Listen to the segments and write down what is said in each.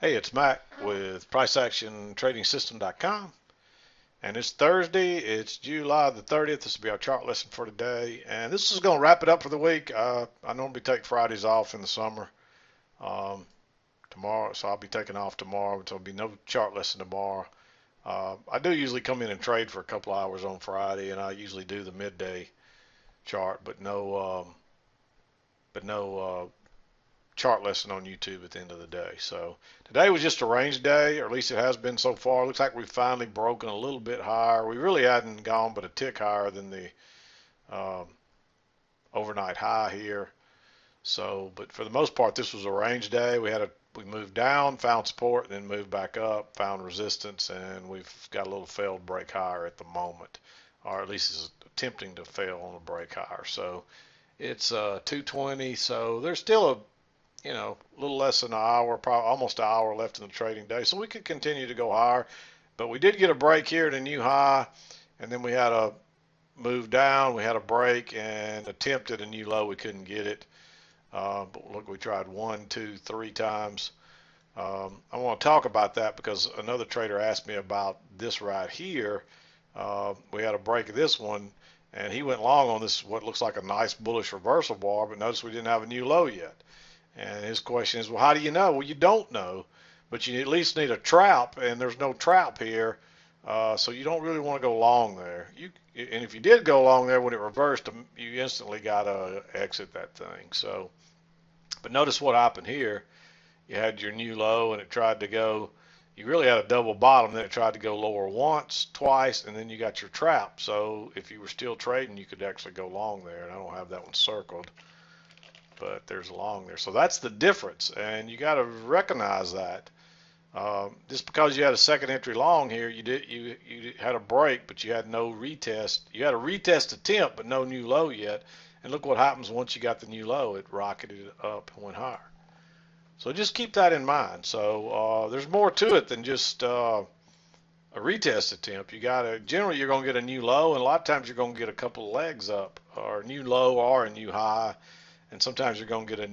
Hey, it's Mack with PriceActionTradingSystem.com, and it's Thursday. It's July the 30th. This will be our chart lesson for today, and this is going to wrap it up for the week. I normally take Fridays off in the summer um, tomorrow, so I'll be taking off tomorrow. So there'll be no chart lesson tomorrow. I do usually come in and trade for a couple hours on Friday, and I usually do the midday chart, but no chart lesson on YouTube at the end of the day. So today was just a range day, or at least it has been so far. It looks like we've finally broken a little bit higher. We really hadn't gone but a tick higher than the um, overnight high here. So, but for the most part, this was a range day. We moved down, found support, and then moved back up, found resistance, and we've got a little failed break higher at the moment, or at least is attempting to fail on a break higher. So it's 220. So there's still a little less than an hour, probably almost an hour left in the trading day. So we could continue to go higher, but we did get a break here at a new high, and then we had a move down. We had a break and attempted a new low. We couldn't get it. But look, we tried one, two, three times. I want to talk about that because another trader asked me about this right here. We had a break of this one, and he went long on this, what looks like a nice bullish reversal bar, but notice we didn't have a new low yet. And his question is, well, how do you know? Well, you don't know, but you at least need a trap, and there's no trap here, so you don't really want to go long there. And if you did go long there when it reversed, you instantly got to exit that thing. So, but notice what happened here. You had your new low, and it tried to go. You really had a double bottom, then it tried to go lower once, twice, and then you got your trap. So if you were still trading, you could actually go long there, and I don't have that one circled, but there's a long there. So that's the difference, and you got to recognize that. Just because you had a second entry long here, you had a break, but you had no retest. You had a retest attempt, but no new low yet. And look what happens once you got the new low. It rocketed up and went higher. So just keep that in mind. So there's more to it than just a retest attempt. You got to generally you're going to get a new low, and a lot of times you're going to get a couple of legs up, or a new low or a new high, and sometimes you're going to get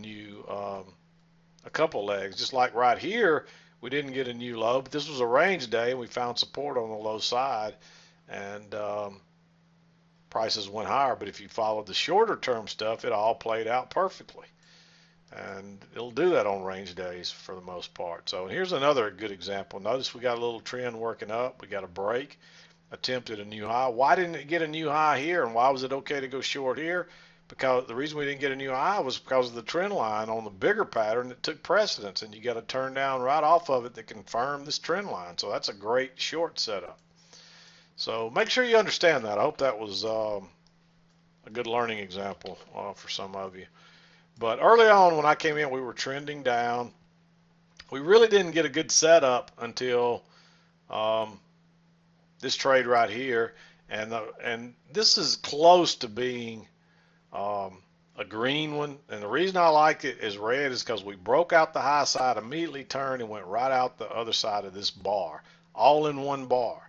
a couple legs. Just like right here, we didn't get a new low, but this was a range day, and we found support on the low side, and prices went higher. But if you followed the shorter term stuff, it all played out perfectly. And it'll do that on range days for the most part. So here's another good example. Notice we got a little trend working up. We got a break, attempted a new high. Why didn't it get a new high here, and why was it okay to go short here? Because the reason we didn't get a new high was because of the trend line on the bigger pattern that took precedence, and you got to turn down right off of it to confirm this trend line. So that's a great short setup. So make sure you understand that. I hope that was a good learning example for some of you. But early on when I came in, we were trending down. We really didn't get a good setup until this trade right here, and this is close to being a green one. And the reason I like it as red is because we broke out the high side, immediately turned and went right out the other side of this bar, all in one bar.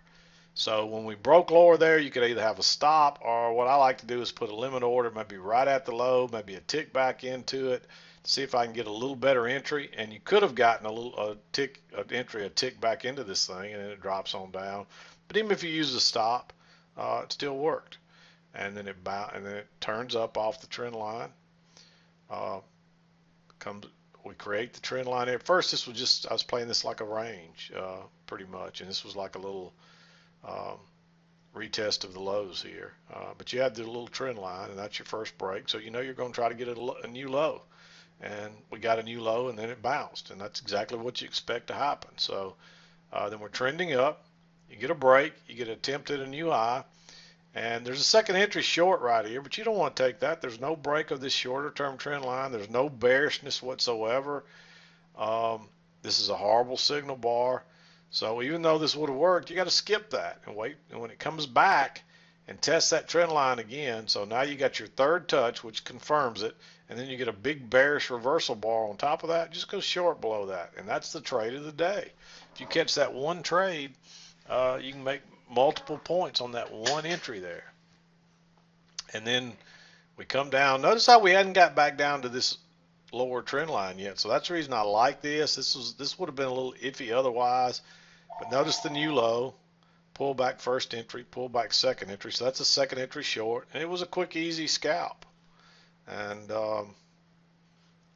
So when we broke lower there, you could either have a stop, or what I like to do is put a limit order, maybe right at the low, maybe a tick back into it, to see if I can get a little better entry. And you could have gotten a tick entry, a tick back into this thing, and then it drops on down. But even if you use a stop, it still worked. And then it turns up off the trend line. Uh, comes we create the trend line. At first, I was playing this like a range, pretty much, and this was like a little um, retest of the lows here. But you had the little trend line, and that's your first break. So you know you're going to try to get a new low. And we got a new low, and then it bounced. And that's exactly what you expect to happen. So then we're trending up. You get a break. You get an attempt at a new high. And there's a second entry short right here, but you don't want to take that. There's no break of this shorter term trend line. There's no bearishness whatsoever. This is a horrible signal bar. So even though this would have worked, you got to skip that and wait. And when it comes back and test that trend line again, so now you got your third touch, which confirms it, and then you get a big bearish reversal bar on top of that, just go short below that. And that's the trade of the day. If you catch that one trade, you can make multiple points on that one entry there. And then we come down. Notice how we hadn't got back down to this lower trend line yet. So that's the reason I like this. This would have been a little iffy otherwise. But notice the new low, pull back first entry, pull back second entry. So that's a second entry short, and it was a quick, easy scalp. And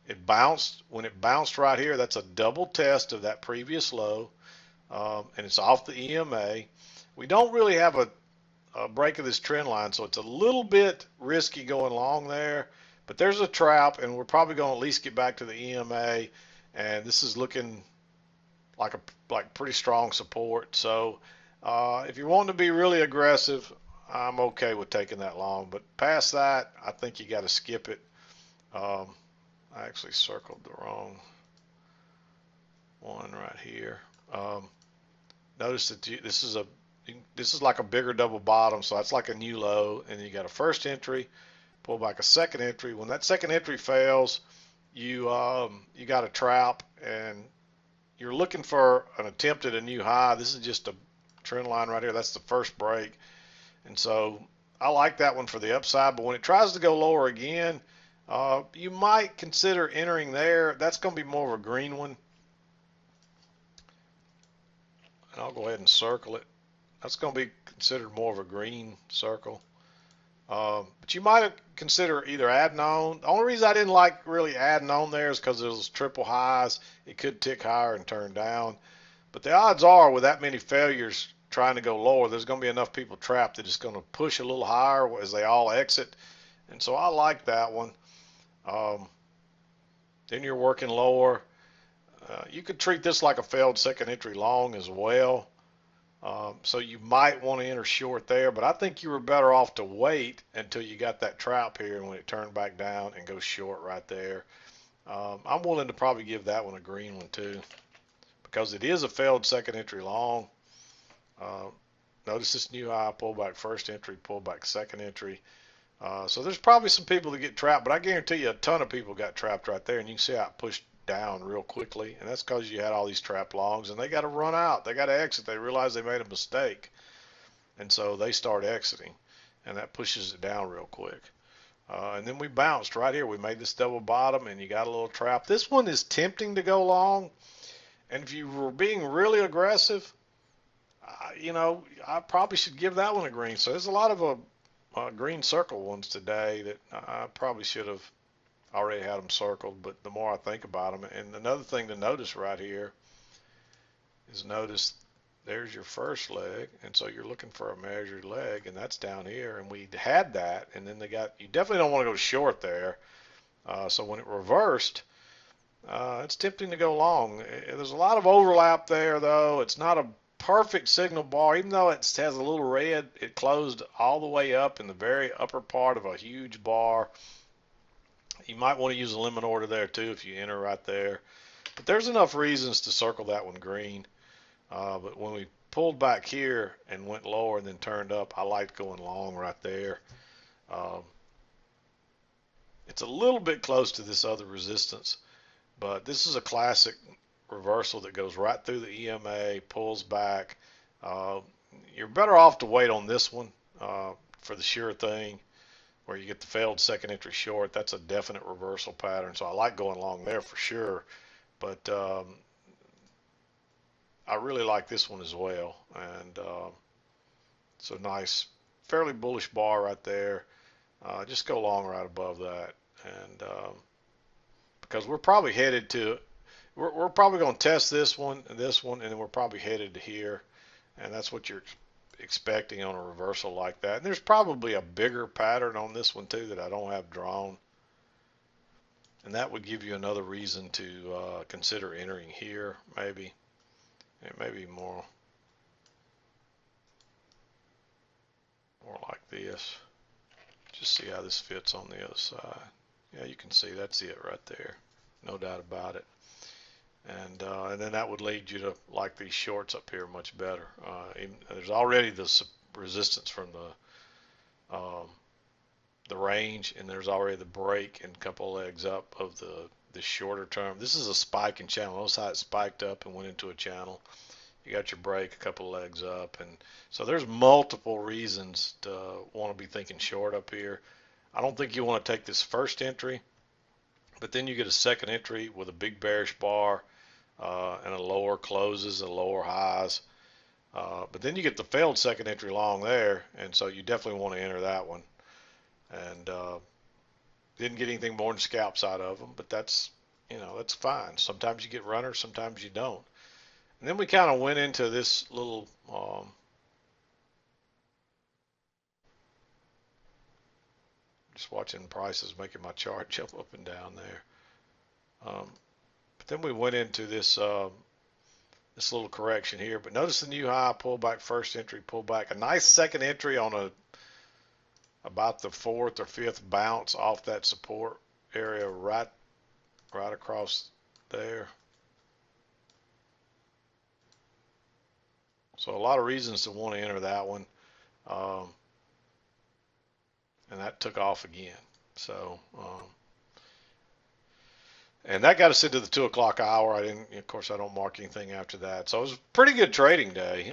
it bounced. When it bounced right here, that's a double test of that previous low, and it's off the EMA. We don't really have a break of this trend line, so it's a little bit risky going long there. But there's a trap, and we're probably going to at least get back to the EMA. And this is looking like pretty strong support. So if you're wanting to be really aggressive, I'm okay with taking that long. But past that, I think you got to skip it. I actually circled the wrong one right here. Notice that this is like a bigger double bottom, so that's like a new low, and you got a first entry, pull back a second entry. When that second entry fails, you got a trap, and you're looking for an attempt at a new high. This is just a trend line right here. That's the first break, and so I like that one for the upside. But when it tries to go lower again, you might consider entering there. That's going to be more of a green one. And I'll go ahead and circle it. That's going to be considered more of a green circle. But you might consider either adding on. The only reason I didn't like really adding on there is because it was triple highs. It could tick higher and turn down. But the odds are with that many failures trying to go lower, there's going to be enough people trapped that it's going to push a little higher as they all exit. And so I like that one. Then you're working lower. You could treat this like a failed second entry long as well. So you might want to enter short there, but I think you were better off to wait until you got that trap here and when it turned back down and go short right there. I'm willing to probably give that one a green one too because it is a failed second entry long. Notice this new high, pull back first entry, pull back second entry. So there's probably some people that get trapped, but I guarantee you a ton of people got trapped right there, and you can see how it pushed down real quickly, and that's because you had all these trap longs, and they got to run out. They got to exit. They realize they made a mistake, and so they start exiting, and that pushes it down real quick. And then we bounced right here. We made this double bottom, and you got a little trap. This one is tempting to go long, and if you were being really aggressive, I probably should give that one a green. So there's a lot of green circle ones today that I probably should have already had them circled, but the more I think about them, and another thing to notice right here is notice there's your first leg, and so you're looking for a measured leg, and that's down here, and we had that, and then you definitely don't want to go short there. So when it reversed, it's tempting to go long. There's a lot of overlap there, though. It's not a perfect signal bar, even though it has a little red. It closed all the way up in the very upper part of a huge bar. You might want to use a limit order there too if you enter right there. But there's enough reasons to circle that one green. But when we pulled back here and went lower and then turned up, I liked going long right there. It's a little bit close to this other resistance, but this is a classic reversal that goes right through the EMA, pulls back. You're better off to wait on this one for the sure thing, where you get the failed second entry short. That's a definite reversal pattern, so I like going long there for sure. But I really like this one as well, and it's a nice, fairly bullish bar right there. Just go long right above that, and because we're probably headed to, we're probably going to test this one, and then we're probably headed to here, and that's what you're expecting on a reversal like that. And there's probably a bigger pattern on this one too that I don't have drawn, and that would give you another reason to consider entering here. Maybe it may be more like this. Just see how this fits on the other side. Yeah, you can see that's it right there, no doubt about it. And then that would lead you to like these shorts up here much better. There's already the resistance from the range, and there's already the break and a couple of legs up of the shorter term. This is a spiking channel. Notice how it spiked up and went into a channel. You got your break, a couple of legs up, and so there's multiple reasons to want to be thinking short up here. I don't think you want to take this first entry, But then you get a second entry with a big bearish bar and a lower closes and lower highs. But then you get the failed second entry long there, and so you definitely want to enter that one. And didn't get anything more than scalps out of them, but that's fine. Sometimes you get runners, sometimes you don't. And then we kind of went into this little just watching prices making my chart jump up and down there. But then we went into this little correction here. But notice the new high, pullback, first entry, pullback, a nice second entry on about the fourth or fifth bounce off that support area right across there. So a lot of reasons to want to enter that one. And that took off again. So, and that got us into the 2 o'clock hour. Of course, I don't mark anything after that. So it was a pretty good trading day.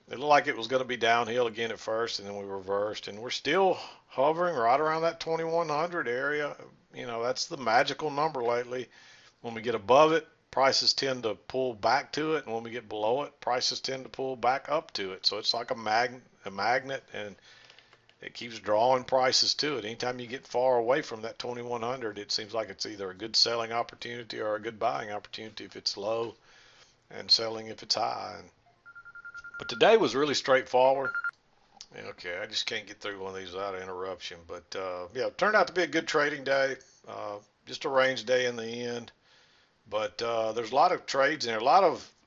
It looked like it was going to be downhill again at first, and then we reversed, and we're still hovering right around that 2100 area. That's the magical number lately. When we get above it, prices tend to pull back to it, and when we get below it, prices tend to pull back up to it. So it's like a magnet, and it keeps drawing prices to it. Anytime you get far away from that 2100, it seems like it's either a good selling opportunity or a good buying opportunity if it's low, and selling if it's high. But today was really straightforward. Okay, I just can't get through one of these without an interruption. But yeah, it turned out to be a good trading day. Just a range day in the end. But there's a lot of trades in there.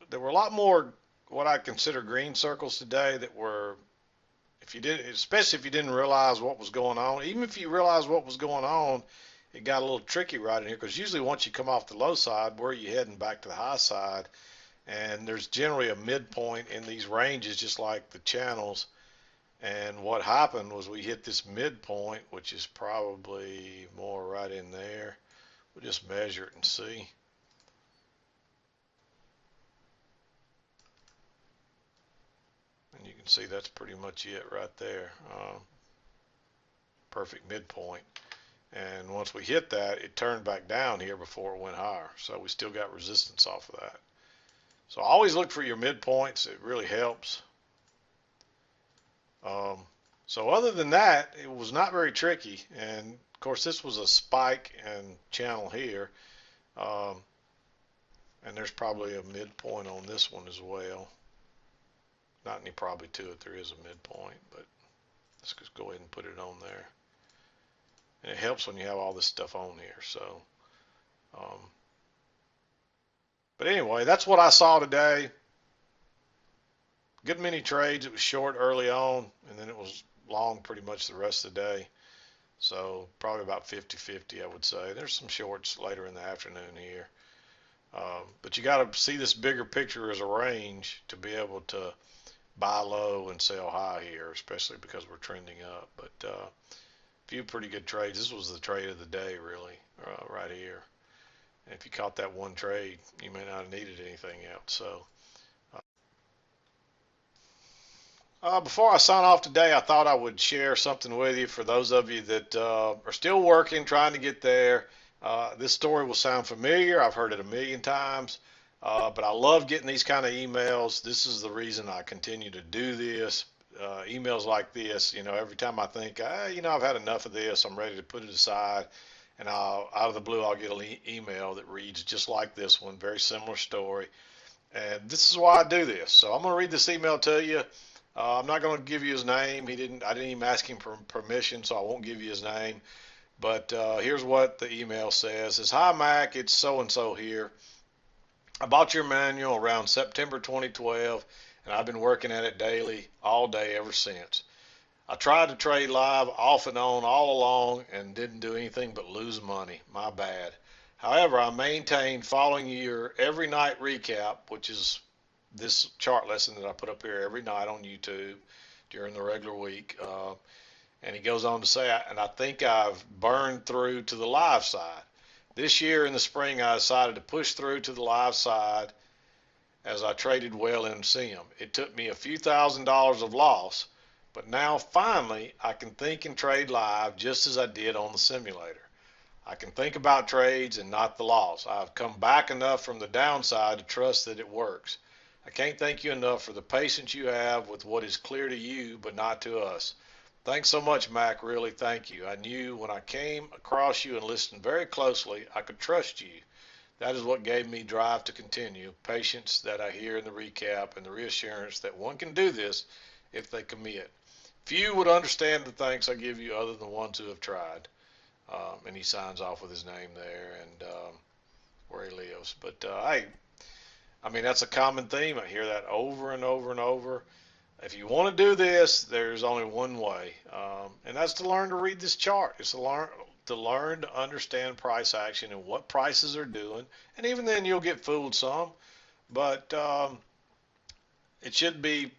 There were a lot more what I consider green circles today that were, especially if you didn't realize what was going on. Even if you realized what was going on, it got a little tricky right in here, because usually once you come off the low side, where are you heading back to the high side? And there's generally a midpoint in these ranges, just like the channels. And what happened was we hit this midpoint, which is probably more right in there. We'll just measure it and see. And you can see that's pretty much it right there. Perfect midpoint. And once we hit that, it turned back down here before it went higher. So we still got resistance off of that. So always look for your midpoints. It really helps. So other than that, it was not very tricky. And of course, this was a spike and channel here. And there's probably a midpoint on this one as well. Not any probably to it. There is a midpoint, but let's just go ahead and put it on there. And it helps when you have all this stuff on here. So, but anyway, that's what I saw today. Good many trades. It was short early on, and then it was long pretty much the rest of the day. So probably about 50-50, I would say. There's some shorts later in the afternoon here. But you got to see this bigger picture as a range to be able to buy low and sell high here, especially because we're trending up. But a few pretty good trades. This was the trade of the day, really, right here. And if you caught that one trade, you may not have needed anything else. So before I sign off today, I thought I would share something with you for those of you that are still working, trying to get there. This story will sound familiar. I've heard it a million times, but I love getting these kind of emails. This is the reason I continue to do this. Emails like this, every time I think, I've had enough of this, I'm ready to put it aside, and out of the blue, I'll get an email that reads just like this one, very similar story. And this is why I do this. So I'm going to read this email to you. I'm not going to give you his name. I didn't even ask him for permission, so I won't give you his name. But here's what the email says. It says, "Hi, Mac. It's so-and-so here. I bought your manual around September 2012, and I've been working at it daily, all day ever since. I tried to trade live off and on all along and didn't do anything but lose money. My bad. However, I maintained following your every night recap, which is this chart lesson that I put up here every night on YouTube during the regular week." And he goes on to say, "And I think I've burned through to the live side. This year in the spring, I decided to push through to the live side as I traded well in sim. It took me a few $1,000s of loss, but now finally I can think and trade live just as I did on the simulator. I can think about trades and not the loss. I've come back enough from the downside to trust that it works. I can't thank you enough for the patience you have with what is clear to you but not to us. Thanks so much, Mac. Really, thank you. I knew when I came across you and listened very closely, I could trust you. That is what gave me drive to continue, patience that I hear in the recap, and the reassurance that one can do this if they commit. Few would understand the thanks I give you other than the ones who have tried. And he signs off with his name there and where he lives. But hey, I mean, that's a common theme. I hear that over and over and over. If you want to do this, there's only one way, and that's to learn to read this chart. It's to learn to understand price action and what prices are doing. And even then, you'll get fooled some, but it should be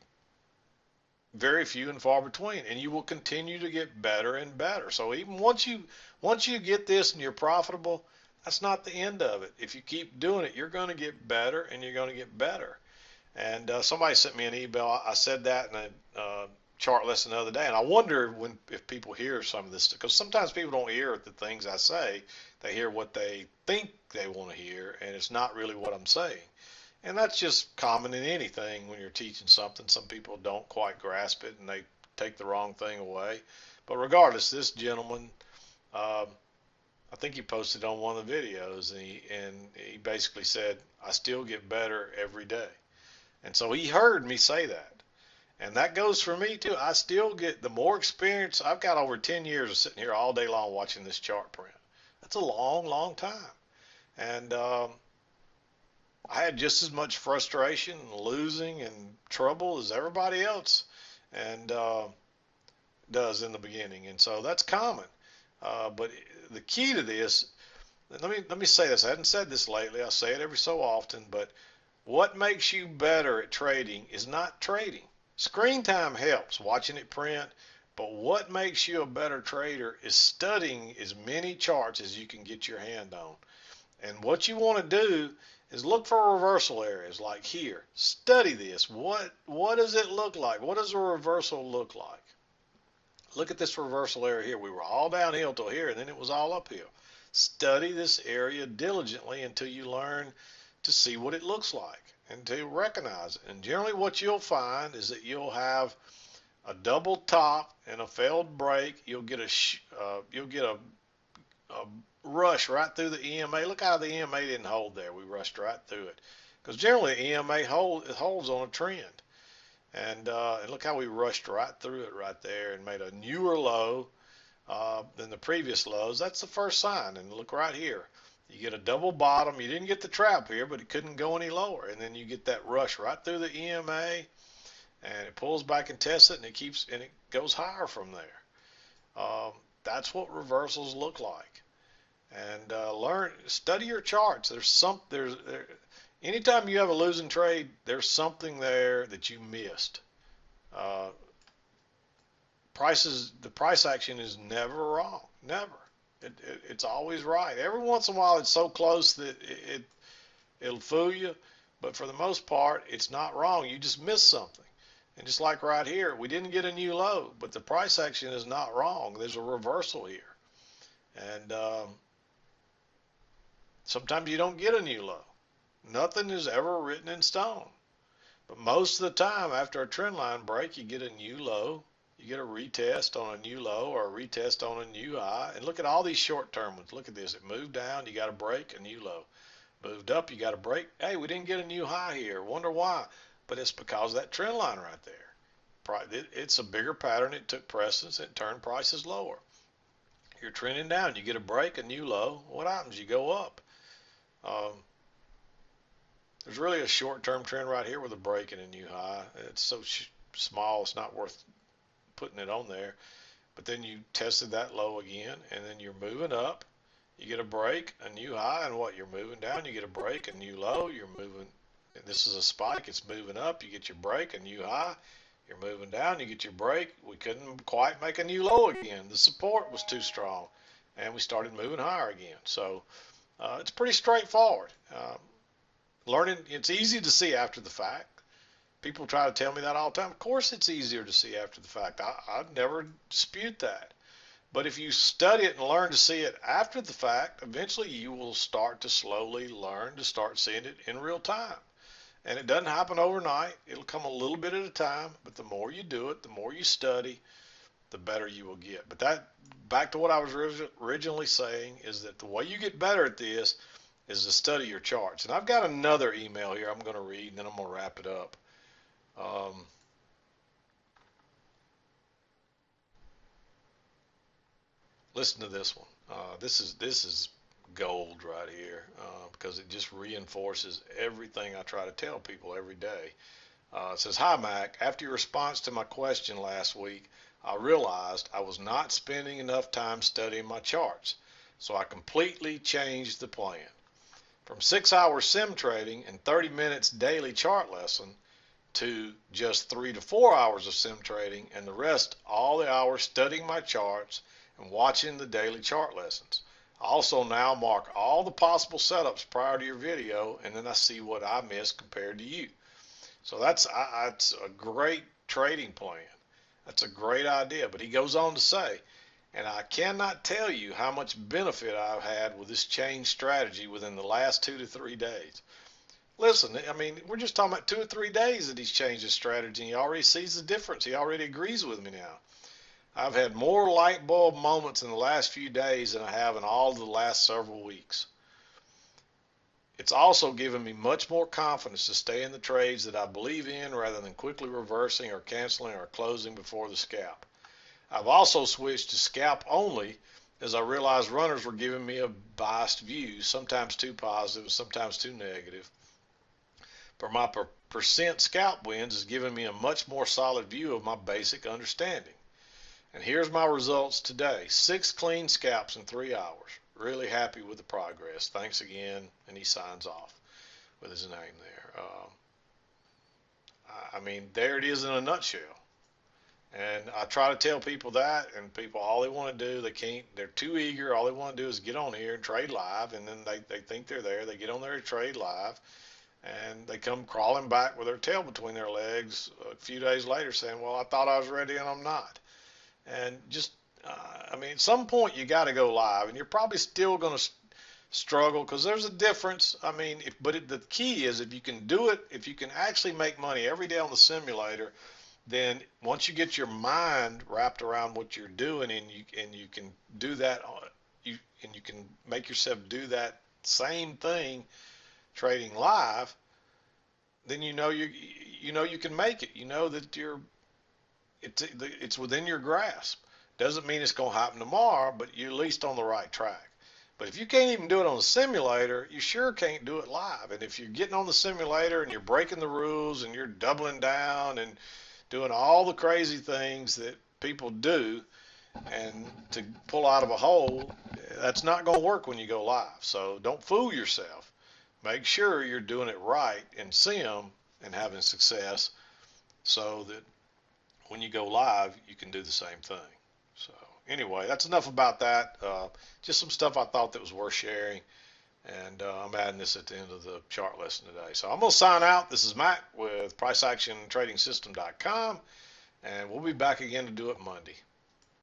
very few and far between, and you will continue to get better and better. So even once you get this and you're profitable, that's not the end of it. If you keep doing it, you're going to get better and you're going to get better. And somebody sent me an email. I said that in a chart lesson the other day, and I wonder if people hear some of this, because sometimes people don't hear the things I say. They hear what they think they want to hear, and it's not really what I'm saying. And that's just common in anything when you're teaching something. Some people don't quite grasp it and they take the wrong thing away. But regardless, this gentleman, I think he posted on one of the videos, and he basically said, I still get better every day. And so he heard me say that. And that goes for me too. I still get, the more experience, I've got over 10 years of sitting here all day long watching this chart print. That's a long, long time. And I had just as much frustration and losing and trouble as everybody else and does in the beginning. And so that's common. But the key to this, let me say this. I hadn't said this lately. I say it every so often, but what makes you better at trading is not trading. Screen time helps, watching it print, but what makes you a better trader is studying as many charts as you can get your hand on. And what you want to do is look for reversal areas like here. Study this. What does it look like? What does a reversal look like? Look at this reversal area here. We were all downhill till here, and then it was all uphill. Study this area diligently until you learn to see what it looks like and to recognize it. And generally what you'll find is that you'll have a double top and a failed break. You'll get a rush right through the EMA. Look how the EMA didn't hold there. We rushed right through it. Because generally the EMA holds on a trend. And look how we rushed right through it right there and made a newer low than the previous lows. That's the first sign. And look right here. You get a double bottom. You didn't get the trap here, but it couldn't go any lower. And then you get that rush right through the EMA, and it pulls back and tests it, and it goes higher from there. That's what reversals look like. And study your charts. Anytime you have a losing trade, there's something there that you missed. The price action is never wrong, never. It's always right. Every once in a while, it's so close that it'll fool you, but for the most part, it's not wrong. You just missed something. And just like right here, we didn't get a new low, but the price action is not wrong. There's a reversal here. And sometimes you don't get a new low. Nothing is ever written in stone. But most of the time, after a trend line break, you get a new low. You get a retest on a new low or a retest on a new high. And look at all these short-term ones. Look at this. It moved down. You got a break, a new low. Moved up. You got a break. Hey, we didn't get a new high here. Wonder why. But it's because of that trend line right there. It's a bigger pattern. It took precedence. It turned prices lower. You're trending down. You get a break, a new low. What happens? You go up. There's really a short-term trend right here with a break and a new high. It's so small, it's not worth putting it on there. But then you tested that low again, and then you're moving up. You get a break, a new high, and what? You're moving down. You get a break, a new low. You're moving. And this is a spike. It's moving up. You get your break, a new high. You're moving down. You get your break. We couldn't quite make a new low again. The support was too strong, and we started moving higher again. So it's pretty straightforward. Learning, it's easy to see after the fact. People try to tell me that all the time. Of course it's easier to see after the fact. I'd never dispute that. But if you study it and learn to see it after the fact, eventually you will start to slowly learn to start seeing it in real time. And it doesn't happen overnight. It'll come a little bit at a time, but the more you do it, the more you study, the better you will get. But that, back to what I was originally saying, is that the way you get better at this is to study your charts. And I've got another email here I'm going to read, and then I'm going to wrap it up. Um, Listen to this one. This is gold right here because it just reinforces everything I try to tell people every day. It says, "Hi Mac. After your response to my question last week, I realized I was not spending enough time studying my charts, so I completely changed the plan. From 6 hours sim trading and 30 minutes daily chart lesson to just 3 to 4 hours of sim trading and the rest all the hours studying my charts and watching the daily chart lessons. I also now mark all the possible setups prior to your video, and then I see what I missed compared to you." So that's a great trading plan. That's a great idea. But he goes on to say, "And I cannot tell you how much benefit I've had with this change strategy within the last 2 to 3 days." Listen, I mean, we're just talking about 2 or 3 days that he's changed his strategy. He already sees the difference. He already agrees with me now. "I've had more light bulb moments in the last few days than I have in all of the last several weeks. It's also given me much more confidence to stay in the trades that I believe in rather than quickly reversing or canceling or closing before the scalp. I've also switched to scalp only as I realized runners were giving me a biased view, sometimes too positive, sometimes too negative. But my percent scalp wins has given me a much more solid view of my basic understanding. And here's my results today. 6 clean scalps in 3 hours. Really happy with the progress. Thanks again." And he signs off with his name there. I mean, there it is in a nutshell. And I try to tell people that, and people, all they want to do, they're too eager. All they want to do is get on here and trade live, and then they think they're there. They get on there and trade live, and they come crawling back with their tail between their legs a few days later saying, "Well, I thought I was ready and I'm not." And just, I mean, at some point you got to go live, and you're probably still going to struggle because there's a difference. I mean, the key is if you can do it, if you can actually make money every day on the simulator, then once you get your mind wrapped around what you're doing, and you can do that, you can make yourself do that same thing trading live, then you can make it. You know that it's within your grasp. Doesn't mean it's going to happen tomorrow, but you're at least on the right track. But if you can't even do it on the simulator, you sure can't do it live. And if you're getting on the simulator and you're breaking the rules and you're doubling down and doing all the crazy things that people do and to pull out of a hole, that's not going to work when you go live. So don't fool yourself. Make sure you're doing it right in sim and having success so that when you go live, you can do the same thing. So anyway, that's enough about that. Just some stuff I thought that was worth sharing. And I'm adding this at the end of the chart lesson today. So I'm going to sign out. This is Mac with PriceActionTradingSystem.com. And we'll be back again to do it Monday.